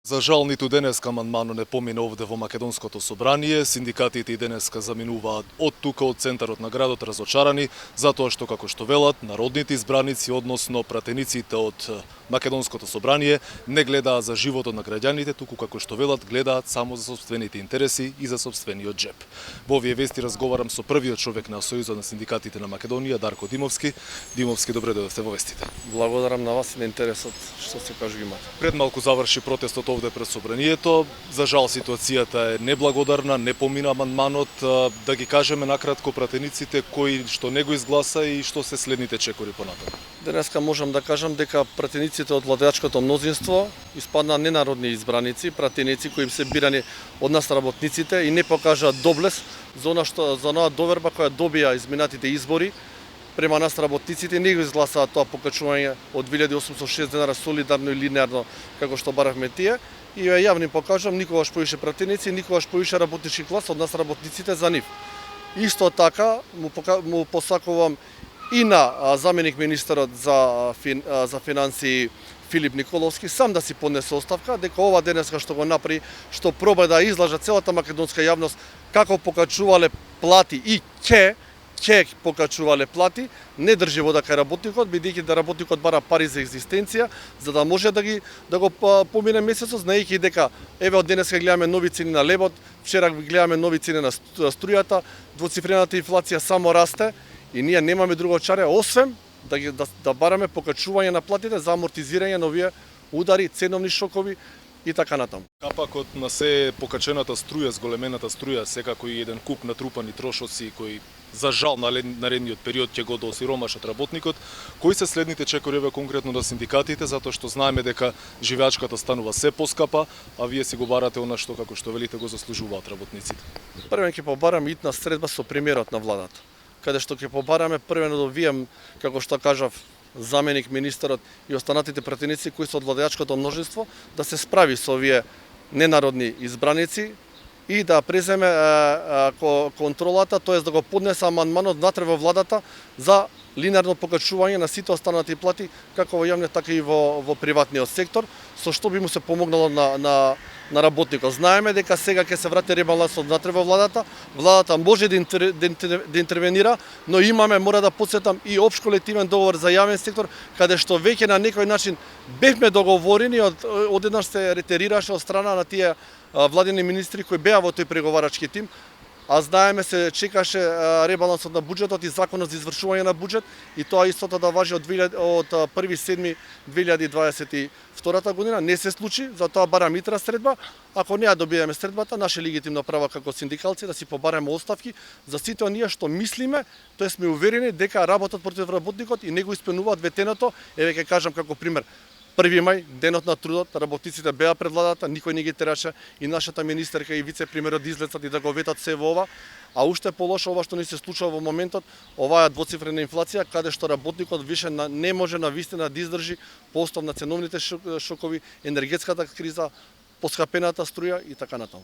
За жал, ниту денеска амандманот не помина овде во Македонското собрание. Синдикатите и денеска заминуваат од тука, од центарот на градот, разочарани, затоа што, како што велат, народните избраници, односно пратениците од Македонското собрание, не гледаат за животот на граѓаните, туку, како што велат, гледаат само за собствените интереси и за собствениот джеп. Во овие вести разговарам со првиот човек на Сојузот на синдикатите на Македонија, Дарко Димовски. Димовски, добре дојдовте во вестите. Благодарам на вас и на интересот што се кажу имате. Пред малку заврши протестот овде пред собранието. За жал ситуацијата е неблагодарна, не помина амандманот. Да ги кажеме накратко пратениците кои што не го изгласа и што се следните чекори понатаму. Денеска можам да кажам дека пратениците од владеачкото мнозинство испадна ненародни избраници, пратеници кои се бирани од нас работниците и не покажаат доблес за онаа доверба која добија изминатите избори према нас работниците, не го изгласаат тоа покачување од 2806 денара солидарно и линеарно како што баравме тие. И јавно им покажам, никогаш повише пратеници, никогаш повише работнички клас од нас работниците за нив. Исто така му посакувам и на заменик министерот за финансии Филип Николовски сам да си поднесе оставка, дека ова денеска што го направи, што проба да излажа целата македонска јавност како покачувале плати и ќе покачувале плати, не држи вода кај работникот, бидејќи да работникот бара пари за екзистенција, за да може да го помине месецот, знаејќи дека еве од денеска гледаме нови цени на лебот, вчера гледаме нови цени на струјата, двоцифрената инфлација само расте и ние немаме друго чаре освен да бараме покачување на платите за амортизирање на овие удари, ценовни шокови и така натаму. Капакот на се покачената струја, зголемената струја, секако и еден куп натрупани трошоци кои за жал наредниот период ќе го доосиромашат работникот. Кои се следните чекори конкретно на синдикатите, затоа што знаеме дека живеачката станува се поскапа, а вие си го барате она што, како што велите, го заслужуваат работниците? Првен ќе побараме итна средба со премиерот на владата, каде што ќе побараме првено да вием, како што кажав, заменик министерот и останатите пратеници кои се од владеачкото множество да се справи со овие ненародни избраници и да преземе контролата, тоест да го поднесе амандманот внатре во владата за линеарно покачување на сите останати плати, како во јавниот, така и во приватниот сектор, со што би му се помогнало на работникот. Знаеме дека сега ќе се врати ребалансот внатре во владата, владата може да интервенира, но мора да потсетам и општ колективен договор за јавен сектор, каде што веќе на некој начин бевме договорени, одеднаш се ретерираше од страна на тие владени министри кои беа во тој преговарачки тим, а знаеме се чекаше ребалансот на буџетот и законот за извршување на буџет и тоа истото да важи од 1.7.2022 година. Не се случи, затоа барам итра средба. Ако не ја добиеме средбата, наше легитимно право како синдикалци да си побареме оставки за сите оние што мислиме, тоа сме уверени дека работат против работникот и не го исполнуваат ветеното. Еве ќе кажам како пример. 1 мај, денот на трудот, работниците беа пред владата, никој не ги тераше и нашата министерка и вице-премиерот да излецат и да го ветат се во ова, а уште полошо ова што ни се случува во моментот, оваа двоцифрена инфлација, каде што работникот више не може на вистина да издржи по основ на ценовните шокови, енергетската криза, поскапената струја и така натаму.